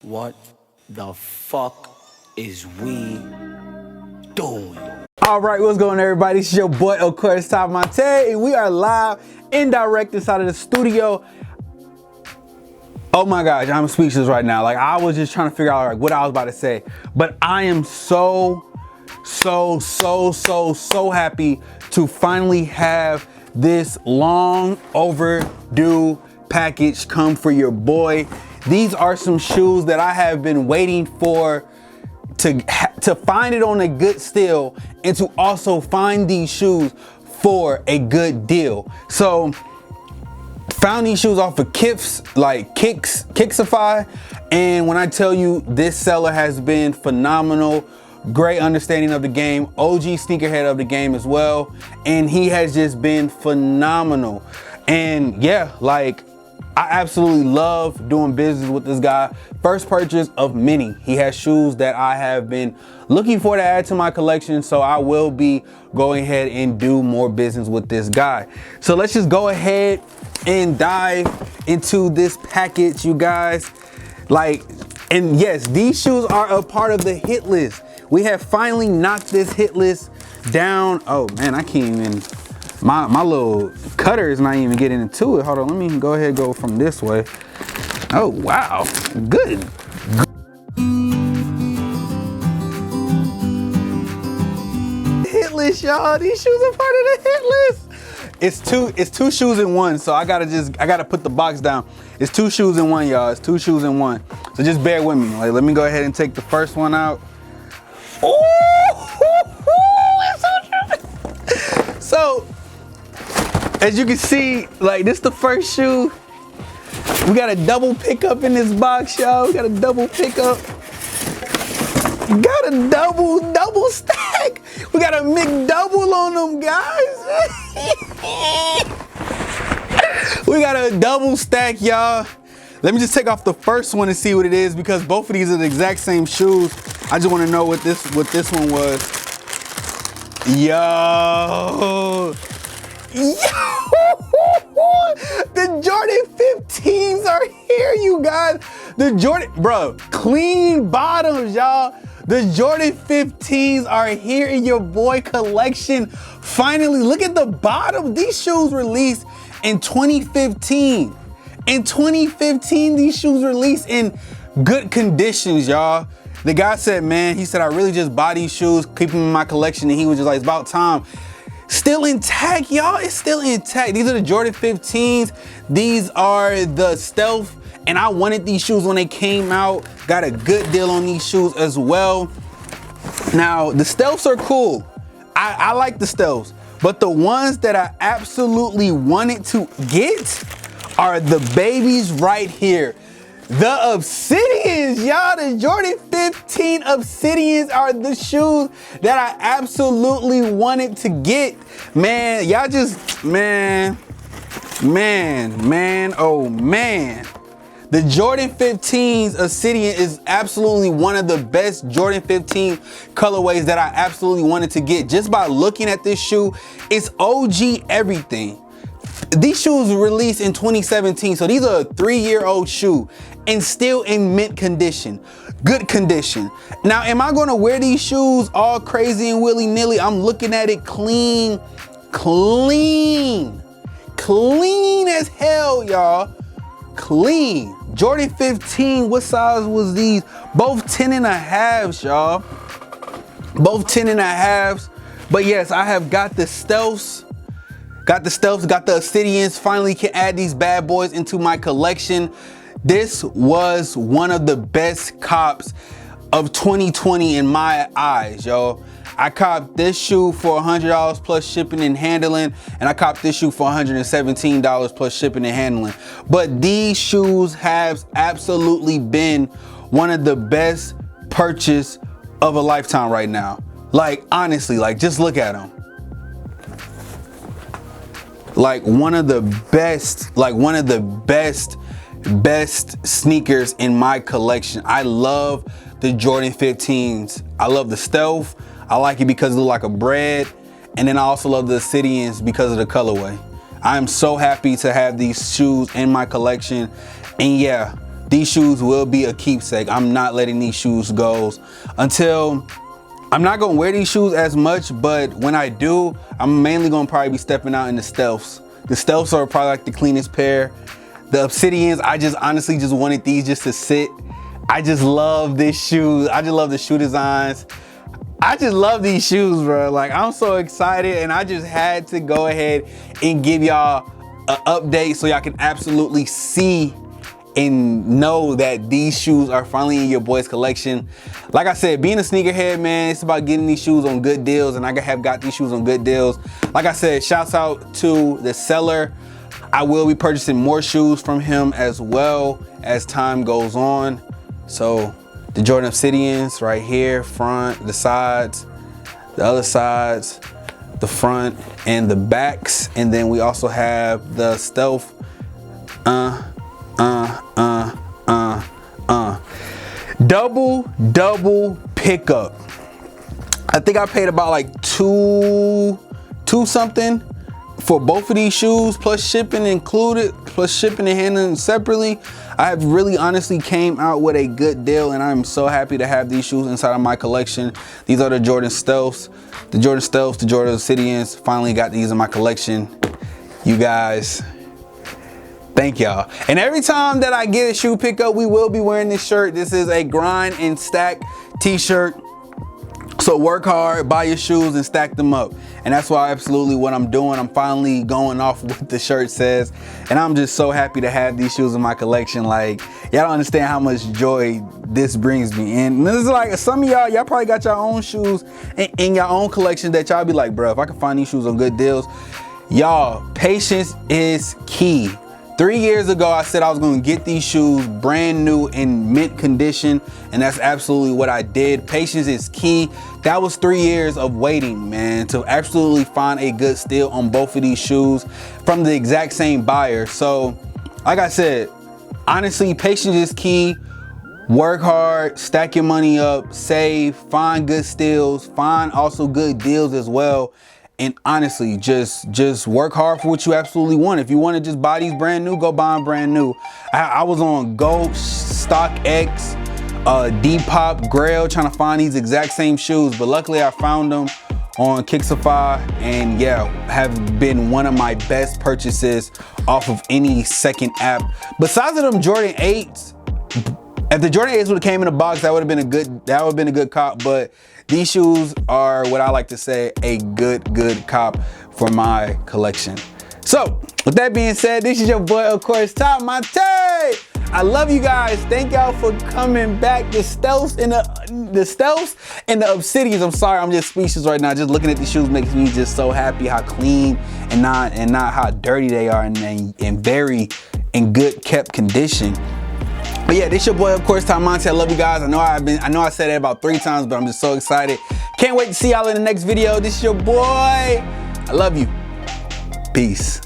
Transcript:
What the fuck is we doing? All right, what's going on, everybody? It's your boy, of course, Monte, and we are live and direct inside of the studio. Oh my gosh, I'm speechless right now. Like, I was just trying to figure out like what I was about to say, but I am so happy to finally have this long overdue package come for your boy. These are some shoes that I have been waiting for to find it on a good steal and to also find these shoes for a good deal. So found these shoes off of Kixify, and when I tell you, this seller has been phenomenal, great understanding of the game, OG sneakerhead of the game as well, and he has just been phenomenal. And yeah, like, I absolutely love doing business with this guy. First purchase of many. He has shoes that I have been looking for to add to my collection, so I will be going ahead and do more business with this guy. So let's just go ahead and dive into this package, you guys. Like, and yes, these shoes are a part of the hit list. We have finally knocked this hit list down. Oh man, I can't even, my little cutter is not even getting into it. Hold on, let me go ahead and go from this way. Oh wow, good. Hit list, y'all. These shoes are part of the hit list. It's two shoes in one, so I gotta put the box down. It's two shoes in one, y'all. It's two shoes in one. So just bear with me. Like, let me go ahead and take the first one out. So, as you can see, like, this the first shoe. We got a double pickup in this box, y'all. We got a double pickup. Got a double stack. We got a McDouble on them, guys. We got a double stack, y'all. Let me just take off the first one and see what it is, because both of these are the exact same shoes. I just want to know what this one was. Yo. The Jordan 15s are here, you guys. The Jordan, bro, clean bottoms, y'all. The Jordan 15s are here in your boy collection. Finally, look at the bottom. These shoes released in 2015. In 2015, these shoes released in good conditions, y'all. The guy said, man, he said, I really just buy these shoes, keep them in my collection, and he was just like, it's about time. Still intact, y'all. It's still intact. These are the Jordan 15s. These are the Stealth, and I wanted these shoes when they came out. Got a good deal on these shoes as well. Now, the Stealths are cool. I like the Stealths, but the ones that I absolutely wanted to get are the babies right here. The Obsidians, y'all. The Jordan 15 Obsidians are the shoes that I absolutely wanted to get. Man, y'all just, man, oh man. The Jordan 15's Obsidian is absolutely one of the best Jordan 15 colorways that I absolutely wanted to get. Just by looking at this shoe, it's OG everything. These shoes were released in 2017, so these are a 3-year-old shoe and still in mint condition, good condition. Now, am I gonna wear these shoes all crazy and willy-nilly? I'm looking at it clean as hell, y'all. Clean. Jordan 15, what size was these? Both 10.5s, y'all. Both 10.5s. But yes, I have got the Stealths. Got the Obsidians. Finally can add these bad boys into my collection. This was one of the best cops of 2020 in my eyes, yo. I copped this shoe for $100 plus shipping and handling, and I copped this shoe for $117 plus shipping and handling. But these shoes have absolutely been one of the best purchase of a lifetime right now. Like, honestly, like, just look at them. Like, one of the best sneakers in my collection. I love the Jordan 15s. I love the Stealth. I like it because it looks like a bread. And then I also love the Obsidians because of the colorway. I am so happy to have these shoes in my collection. And yeah, these shoes will be a keepsake. I'm not letting these shoes go until, I'm not gonna wear these shoes as much, but when I do, I'm mainly gonna probably be stepping out in the stealths. The stealths are probably like the cleanest pair. The Obsidians, I just honestly just wanted these just to sit. I just love this shoe. I just love the shoe designs. I just love these shoes, bro. Like, I'm so excited, and I just had to go ahead and give y'all an update so y'all can absolutely see and know that these shoes are finally in your boy's collection. Like I said, being a sneakerhead, man, it's about getting these shoes on good deals, and I have got these shoes on good deals. Like I said, shouts out to the seller. I will be purchasing more shoes from him as well as time goes on. So the Jordan Obsidians right here, front, the sides, the other sides, the front and the backs. And then we also have the stealth double pickup. I think I paid about like two something for both of these shoes, plus shipping included, plus shipping and handling separately. I have really honestly came out with a good deal, and I'm so happy to have these shoes inside of my collection. These are the Jordan Stealths, the Jordan Obsidians. Finally got these in my collection. You guys, thank y'all. And every time that I get a shoe pickup, we will be wearing this shirt. This is a grind and stack t-shirt. So work hard, buy your shoes, and stack them up. And that's why absolutely what I'm doing. I'm finally going off what the shirt says. And I'm just so happy to have these shoes in my collection. Like, y'all don't understand how much joy this brings me. And this is like, some of y'all probably got your own shoes in your own collection that y'all be like, bro, if I can find these shoes on good deals. Y'all, patience is key. 3 years ago, I said I was gonna get these shoes brand new in mint condition, and that's absolutely what I did. Patience is key. That was 3 years of waiting, man, to absolutely find a good steal on both of these shoes from the exact same buyer. So, like I said, honestly, patience is key. Work hard, stack your money up, save, find good steals, find also good deals as well. And honestly, just work hard for what you absolutely want. If you want to just buy these brand new, go buy them brand new. I was on Ghost, StockX, Depop, Grail, trying to find these exact same shoes, but luckily I found them on Kixify, and yeah, have been one of my best purchases off of any second app. Besides of them Jordan 8s, if the Jordan 8s would have came in a box, that would have been a good cop. But these shoes are what I like to say, a good cop for my collection. So with that being said, this is your boy, of course, Top Monte. I love you guys. Thank y'all for coming back. The stealths and the Obsidians. I'm sorry, I'm just speechless right now. Just looking at these shoes makes me just so happy how clean and not how dirty they are, and very in good kept condition. But yeah, this your boy, of course, Tom Monte. I love you guys. I know I said it about 3 times, but I'm just so excited. Can't wait to see y'all in the next video. This is your boy. I love you. Peace.